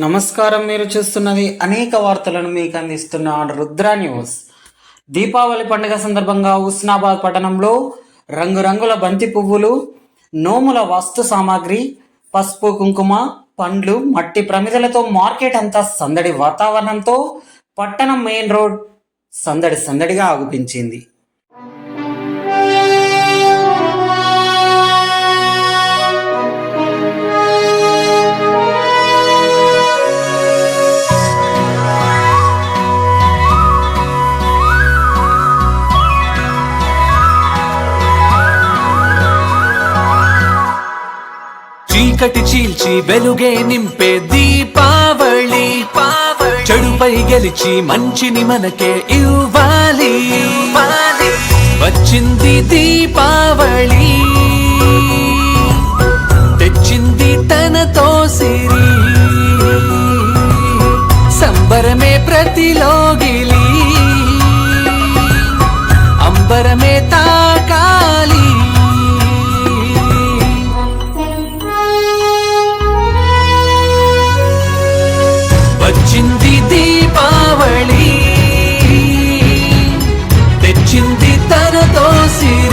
నమస్కారం. మీరు చూస్తున్నది అనేక వార్తలను మీకు అందిస్తున్న రుద్ర న్యూస్. దీపావళి పండుగ సందర్భంగా హుస్నాబాద్ పట్టణంలో రంగురంగుల బంతి పువ్వులు, నోముల వస్తు సామాగ్రి, పసుపు కుంకుమ, పండ్లు, మట్టి ప్రమిదలతో మార్కెట్ అంతా సందడి వాతావరణంతో పట్టణం మెయిన్ రోడ్ సందడిగా ఆగుపించింది. చీకటి చీల్చి వెలుగే నింపే దీపావళి, చెడుపై గెలిచి మంచిని మనకే ఇవ్వాలి. వచ్చింది దీపావళి, తెచ్చింది తనతో సిరి, సంబరమే ప్రతిలోగిలి, అంబరమే తాకాలి. వచ్చింది దీపావళి, తెచ్చింది తనతో సిరి.